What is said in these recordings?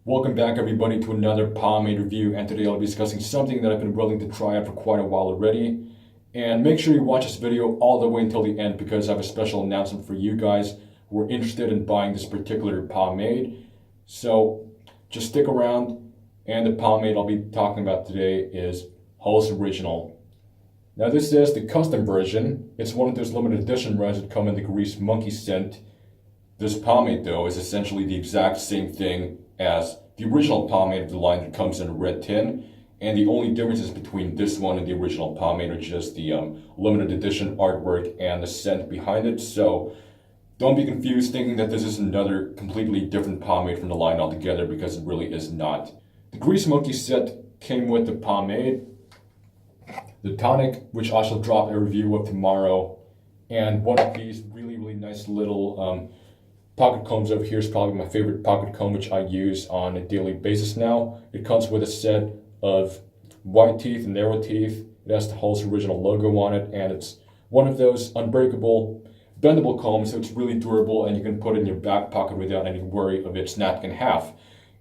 Welcome back everybody to another pomade review, and today I'll be discussing something that I've been willing to try out for quite a while already. And make sure you watch this video all the way until the end because I have a special announcement for you guys who are interested in buying this particular pomade. So just stick around, and the pomade I'll be talking about today is Hull's Original. Now this is the custom version. It's one of those limited edition runs that come in the Grease Monkey scent. This pomade though is essentially the exact same thing as the original pomade of the line that comes in a red tin, and the only differences between this one and the original pomade are just the limited edition artwork and the scent behind it. So don't be confused thinking that this is another completely different pomade from the line altogether, because it really is not. The Grease Monkey set came with the pomade, the tonic, which I shall drop a review of tomorrow, and one of these really nice little pocket combs over here is probably my favorite pocket comb, which I use on a daily basis now. It comes with a set of wide teeth and narrow teeth. It has the Hull's Original logo on it, and it's one of those unbreakable, bendable combs, so it's really durable, and you can put it in your back pocket without any worry of it snapping in half.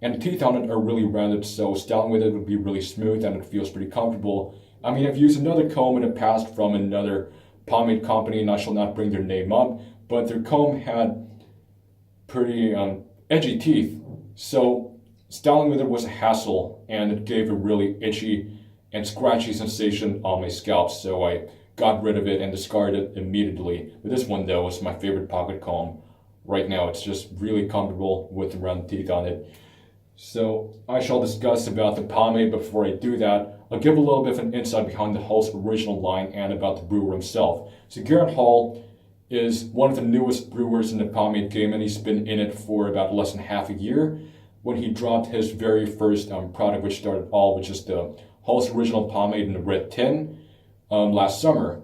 And the teeth on it are really rounded, so styling with it would be really smooth, and it feels pretty comfortable. I mean, I've used another comb in the past from another pomade company, and I shall not bring their name up, but their comb had pretty edgy teeth, so styling with it was a hassle, and it gave a really itchy and scratchy sensation on my scalp, so I got rid of it and discarded it immediately. But this one though is my favorite pocket comb right now. It's just really comfortable with the round teeth on it. So I shall discuss about the pomade. Before I do that, I'll give a little bit of an insight behind the Hull's Original line and about the brewer himself. So Garrett Hull is one of the newest brewers in the pomade game, and he's been in it for about less than half a year when he dropped his very first product, which started all, which is the Hull's Original pomade in the red tin last summer.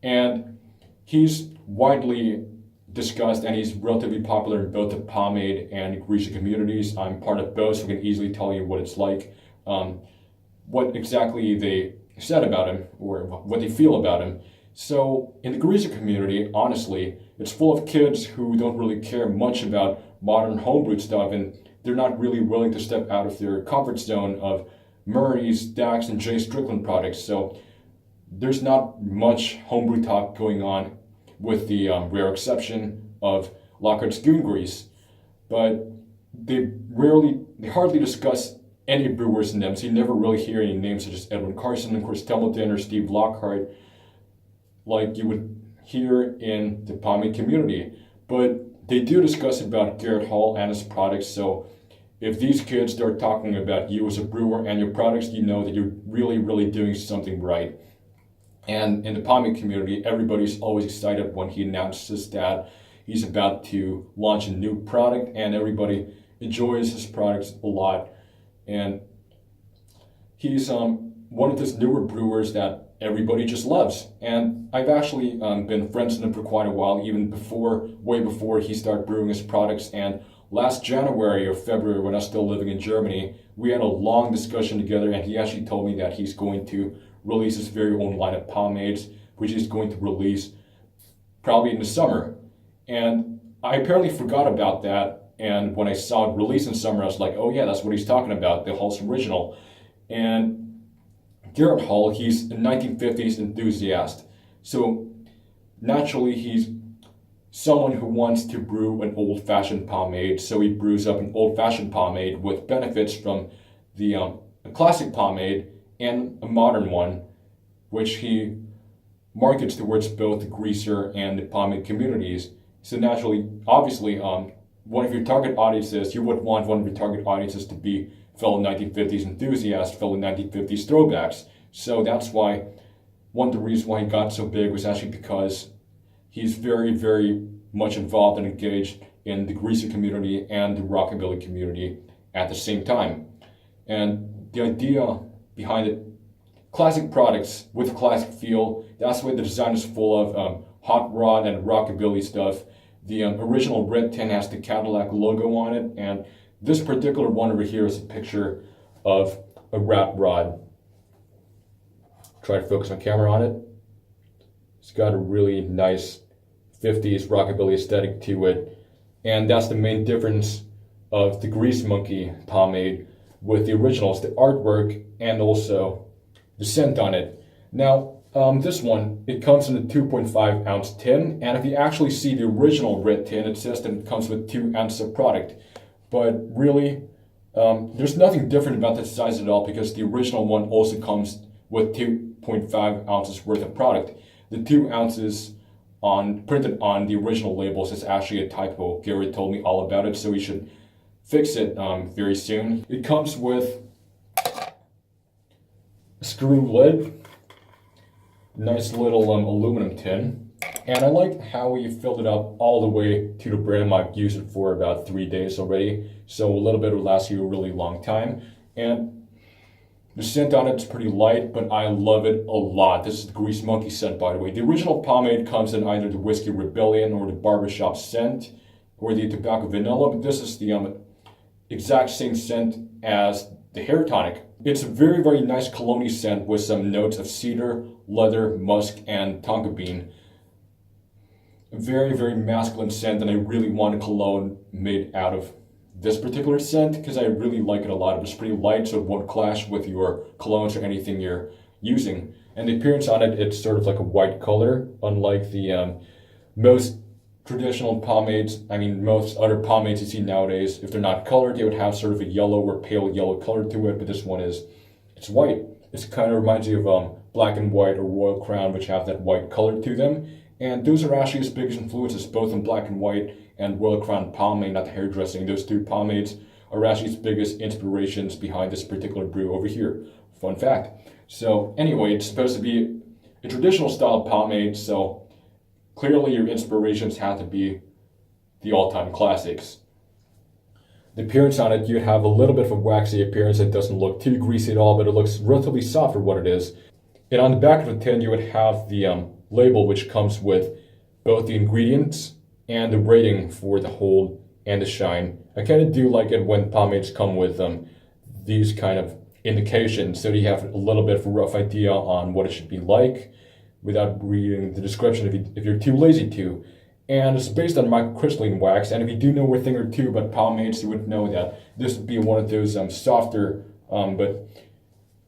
And he's widely discussed, and he's relatively popular in both the pomade and greasy communities. I'm part of both, so I can easily tell you what it's like, what exactly they said about him or what they feel about him. So in the greaser community, honestly, it's full of kids who don't really care much about modern homebrewed stuff, and they're not really willing to step out of their comfort zone of Murray's, Dax, and Jay Strickland products. So there's not much homebrew talk going on, with the rare exception of Lockhart's Goon Grease. But they hardly discuss any brewers in them, so you never really hear any names such as Edwin Carson and Chris Templeton or Steve Lockhart like you would hear in the pomade community. But they do discuss about Garrett Hull and his products, so if these kids start talking about you as a brewer and your products, you know that you're really doing something right. And in the pomade community, everybody's always excited when he announces that he's about to launch a new product, and everybody enjoys his products a lot. And he's one of those newer brewers that everybody just loves. And I've actually been friends with him for quite a while, even way before he started brewing his products. And last January or February, when I was still living in Germany, we had a long discussion together, and he actually told me that he's going to release his very own line of pomades, which he's going to release probably in the summer. And I apparently forgot about that, and when I saw it released in summer, I was like, oh yeah, that's what he's talking about, the Hull's Original. And Garrett Hull, he's a 1950s enthusiast, so naturally he's someone who wants to brew an old-fashioned pomade, so he brews up an old-fashioned pomade with benefits from the classic pomade and a modern one, which he markets towards both the greaser and the pomade communities. So naturally, obviously, one of your target audiences, you would want one of your target audiences to be fellow 1950s enthusiasts, fellow 1950s throwbacks. So that's why one of the reasons why he got so big was actually because he's very much involved and engaged in the greaser community and the rockabilly community at the same time. And the idea behind it, classic products with a classic feel, that's why the design is full of hot rod and rockabilly stuff. The original red tin has the Cadillac logo on it, and this particular one over here is a picture of a rat rod. Try to focus my camera on it. It's got a really nice 50s rockabilly aesthetic to it, and that's the main difference of the Grease Monkey pomade with the originals, the artwork, and also the scent on it. Now, this one, it comes in a 2.5 ounce tin, and if you actually see the original red tin, it says that it comes with 2 ounces of product. But really, there's nothing different about the size at all, because the original one also comes with 2.5 ounces worth of product. The 2 ounces printed on the original labels is actually a typo. Gary told me all about it, so we should fix it very soon. It comes with a screw lid, nice little aluminum tin, and I like how we filled it up all the way to the brim. I've used it for about 3 days already, so a little bit will last you a really long time. And the scent on it is pretty light, but I love it a lot. This is the Grease Monkey scent, by the way. The original pomade comes in either the Whiskey Rebellion or the Barbershop Scent or the Tobacco Vanilla, but this is the exact same scent as the hair tonic. It's a very, very nice cologne scent with some notes of cedar, leather, musk, and tonka bean. A very, very masculine scent, and I really want a cologne made out of this particular scent because I really like it a lot. It's pretty light, so it won't clash with your colognes or anything you're using. And the appearance on it, it's sort of like a white color, unlike the most traditional pomades. I mean, most other pomades you see nowadays, if they're not colored, they would have sort of a yellow or pale yellow color to it, but this one it's white. It kind of reminds you of Black and White or Royal Crown, which have that white color to them. And those are actually his biggest influences, both in Black and White and Royal Crown pomade, not the hairdressing. Those two pomades are actually his biggest inspirations behind this particular brew over here. Fun fact. So anyway, it's supposed to be a traditional style pomade, so clearly your inspirations have to be the all-time classics. The appearance on it, you have a little bit of a waxy appearance. It doesn't look too greasy at all, but it looks relatively soft for what it is. And on the back of the tin, you would have the label, which comes with both the ingredients and the rating for the hold and the shine. I kind of do like it when pomades come with these kind of indications, so you have a little bit of a rough idea on what it should be like without reading the description if you're too lazy to. And it's based on microcrystalline wax, and if you do know a thing or two about pomades, you would know that this would be one of those softer but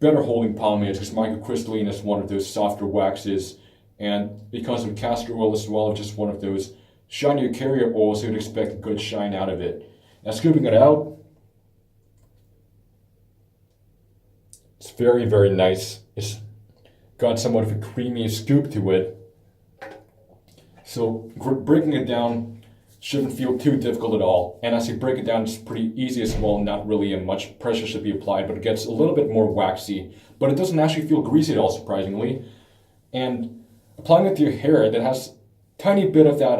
better holding pomades, because microcrystalline is one of those softer waxes, and it comes with castor oil as well, which is one of those shinier carrier oils, so you'd expect a good shine out of it. Now scooping it out, it's very, very nice. It's got somewhat of a creamy scoop to it. So breaking it down shouldn't feel too difficult at all. And as you break it down, it's pretty easy as well. Not really much pressure should be applied, but it gets a little bit more waxy. But it doesn't actually feel greasy at all, surprisingly. And applying it to your hair, that has a tiny bit of that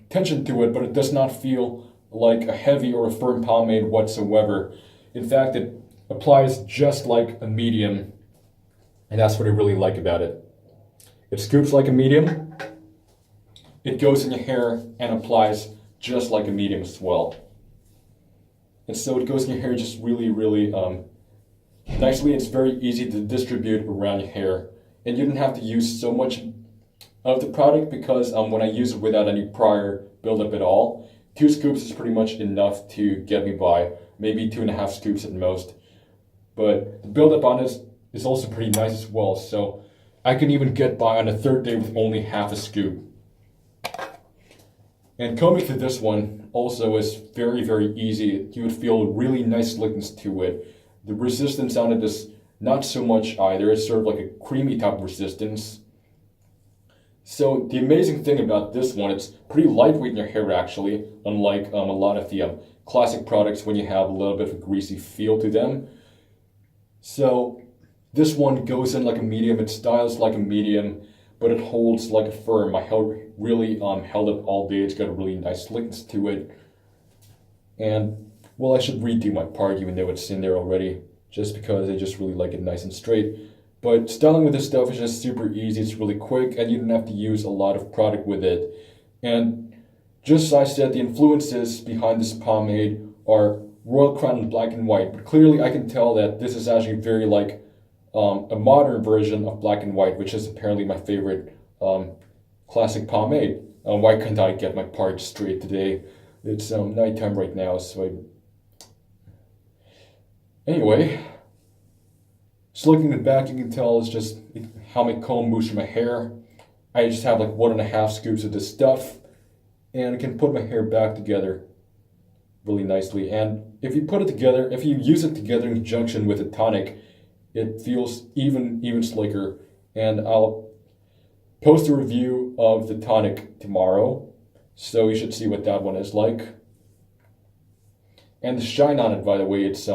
tension to it, but it does not feel like a heavy or a firm pomade whatsoever. In fact, it applies just like a medium, and that's what I really like about it. It scoops like a medium, it goes in your hair and applies just like a medium as well. And so it goes in your hair just really, really nicely. It's very easy to distribute around your hair, and you don't have to use so much of the product because when I use it without any prior buildup at all, 2 scoops is pretty much enough to get me by, maybe 2.5 scoops at most. But the buildup on this is also pretty nice as well, so I can even get by on the 3rd day with only half a scoop. And combing through this one also is very, very easy. You would feel really nice slickness to it. The resistance on it is not so much either. It's sort of like a creamy type of resistance. So the amazing thing about this one, it's pretty lightweight in your hair actually, unlike a lot of the classic products when you have a little bit of a greasy feel to them. So this one goes in like a medium, it styles like a medium, but it holds like a firm. My hair really held up all day. It's got a really nice slickness to it. And well, I should redo my part even though it's in there already, just because I just really like it nice and straight. But styling with this stuff is just super easy, it's really quick, and you don't have to use a lot of product with it. And just as I said, the influences behind this pomade are Royal Crown and Black and White, but clearly I can tell that this is actually very like a modern version of Black and White, which is apparently my favorite classic pomade. Why couldn't I get my part straight today? It's nighttime right now, so Anyway, just looking at the back, you can tell it's just how my comb moves through my hair. I just have like 1.5 scoops of this stuff, and I can put my hair back together really nicely. And if you put it together, if you use it together in conjunction with a tonic, it feels even slicker. And I'll post a review of the tonic tomorrow, so you should see what that one is like. And the shine on it, by the way, it's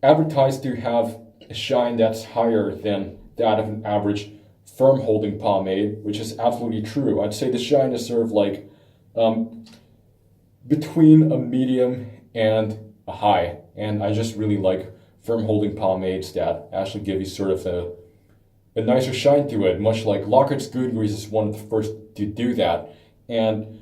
advertised to have a shine that's higher than that of an average firm holding pomade, which is absolutely true. I'd say the shine is sort of like between a medium and a high, and I just really like firm holding pomades that actually give you sort of a nicer shine to it, much like Lockhart's Good Grease is one of the first to do that. And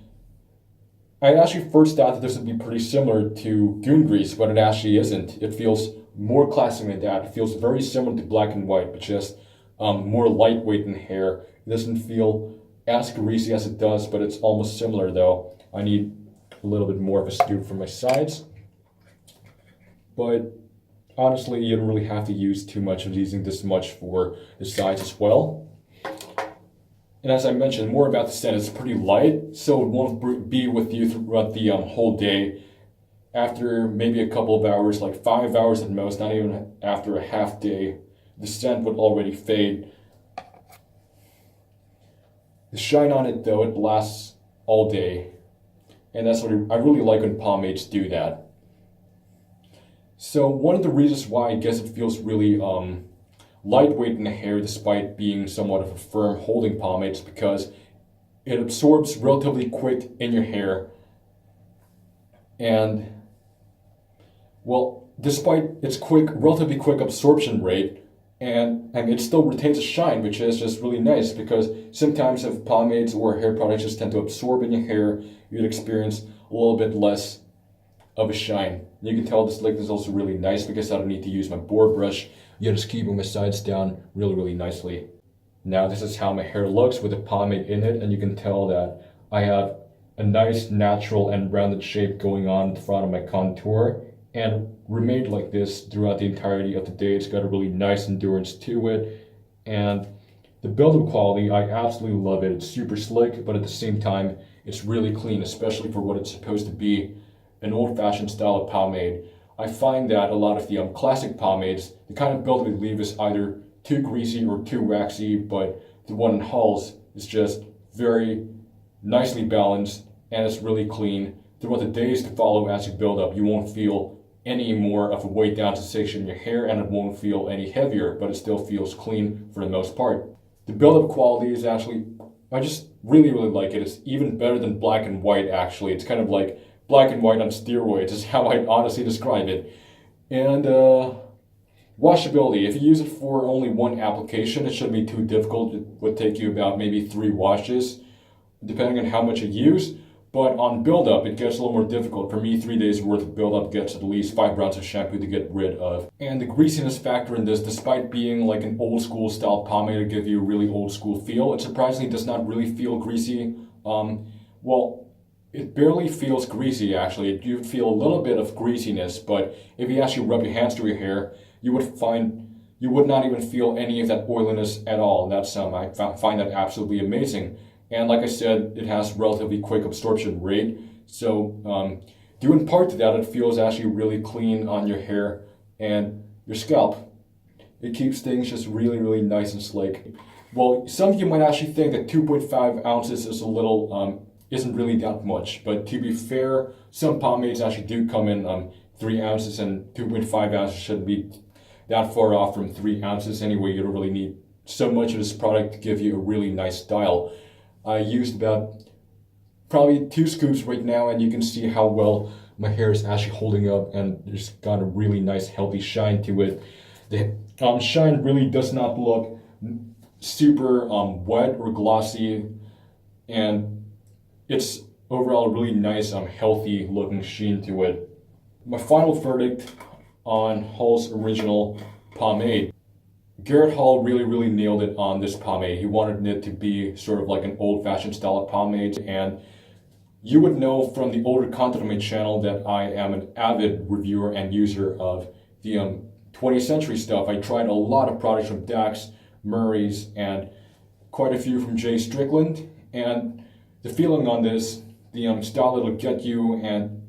I actually first thought that this would be pretty similar to Goon Grease, but it actually isn't. It feels more classic than that. It feels very similar to Black and White, but just more lightweight in hair. It doesn't feel as greasy as it does, but it's almost similar though. I need a little bit more of a scoop for my sides. But honestly, you don't really have to use too much of using this much for the sides as well. And as I mentioned, more about the scent, it's pretty light, so it won't be with you throughout the whole day. After maybe a couple of hours, like 5 hours at most, not even after a half day, the scent would already fade. The shine on it, though, it lasts all day. And that's what I really like when pomades do that. So one of the reasons why I guess it feels really lightweight in the hair despite being somewhat of a firm holding pomade is because it absorbs relatively quick in your hair. And well, despite its relatively quick absorption rate, and I mean, it still retains a shine, which is just really nice, because sometimes if pomades or hair products just tend to absorb in your hair, you'd experience a little bit less of a shine. You can tell this lick is also really nice because I don't need to use my board brush. You're just keeping my sides down really nicely. Now this is how my hair looks with the pomade in it, and you can tell that I have a nice natural and rounded shape going on in the front of my contour, and remained like this throughout the entirety of the day. It's got a really nice endurance to it, and the build-up quality, I absolutely love it. It's super slick, but at the same time, it's really clean, especially for what it's supposed to be, an old-fashioned style of pomade. I find that a lot of the classic pomades, the kind of build-up they leave is either too greasy or too waxy, but the one in Hall's is just very nicely balanced, and it's really clean. Throughout the days to follow as you build up, you won't feel any more of a weight down sensation in your hair, and it won't feel any heavier, but it still feels clean for the most part. The build-up quality is actually, I just really like it. It's even better than Black and White, actually. It's kind of like Black and White on steroids is how I'd honestly describe it. And washability, if you use it for only one application, it shouldn't be too difficult. It would take you about maybe 3 washes, depending on how much you use. But on buildup, it gets a little more difficult. For me, 3 days worth of buildup gets at least 5 rounds of shampoo to get rid of. And the greasiness factor in this, despite being like an old school style pomade to give you a really old school feel, it surprisingly does not really feel greasy. Well, it barely feels greasy actually. You feel a little bit of greasiness, but if you actually rub your hands through your hair, you would not even feel any of that oiliness at all. And that's I find that absolutely amazing. And like I said, it has relatively quick absorption rate. So due in part to that, it feels actually really clean on your hair and your scalp. It keeps things just really nice and slick. Well, some of you might actually think that 2.5 ounces is a little, isn't really that much. But to be fair, some pomades actually do come in 3 ounces, and 2.5 ounces shouldn't be that far off from 3 ounces anyway. You don't really need so much of this product to give you a really nice style. I used about probably 2 scoops right now, and you can see how well my hair is actually holding up, and there's got a really nice healthy shine to it. The shine really does not look super wet or glossy, and it's overall a really nice healthy looking sheen to it. My final verdict on Hall's original pomade. Garrett Hall really nailed it on this pomade. He wanted it to be sort of like an old-fashioned style of pomade, and you would know from the older content on my channel that I am an avid reviewer and user of the 20th century stuff. I tried a lot of products from Dax, Murray's, and quite a few from Jay Strickland. And the feeling on this, the style it'll get you, and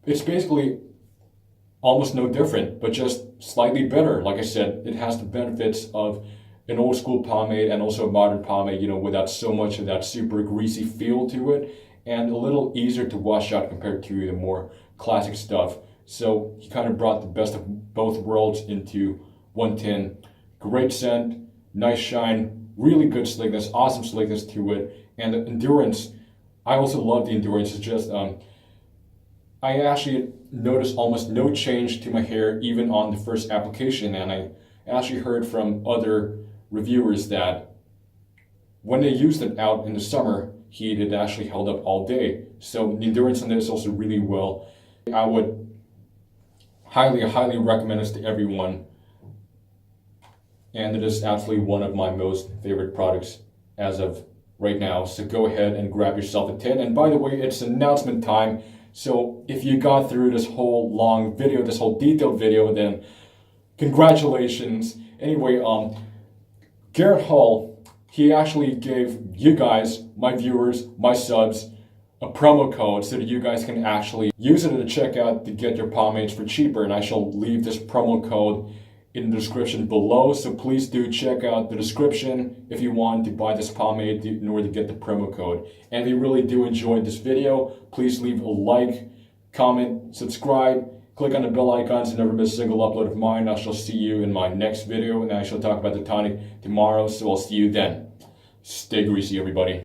it's basically almost no different, but just slightly better. Like I said, it has the benefits of an old school pomade and also a modern pomade, you know, without so much of that super greasy feel to it, and a little easier to wash out compared to the more classic stuff. So he kind of brought the best of both worlds into one tin. Great scent, nice shine, really good slickness, awesome slickness to it, and the endurance. I also love the endurance. It's just, I actually noticed almost no change to my hair even on the first application, and I actually heard from other reviewers that when they used it out in the summer heat, it actually held up all day. So the endurance on this also really well. I would highly recommend this to everyone, and it is absolutely one of my most favorite products as of right now. So go ahead and grab yourself a tin. And by the way, it's announcement time. So if you got through this whole long video, this whole detailed video, then congratulations. Anyway, Garrett Hall, he actually gave you guys, my viewers, my subs, a promo code so that you guys can actually use it at the checkout to get your pomades for cheaper. And I shall leave this promo code in the description below. So please do check out the description if you want to buy this pomade in order to get the promo code. And if you really do enjoy this video, please leave a like, comment, subscribe, click on the bell icon to never miss a single upload of mine. I shall see you in my next video, and I shall talk about the tonic tomorrow. So I'll see you then. Stay greasy, everybody.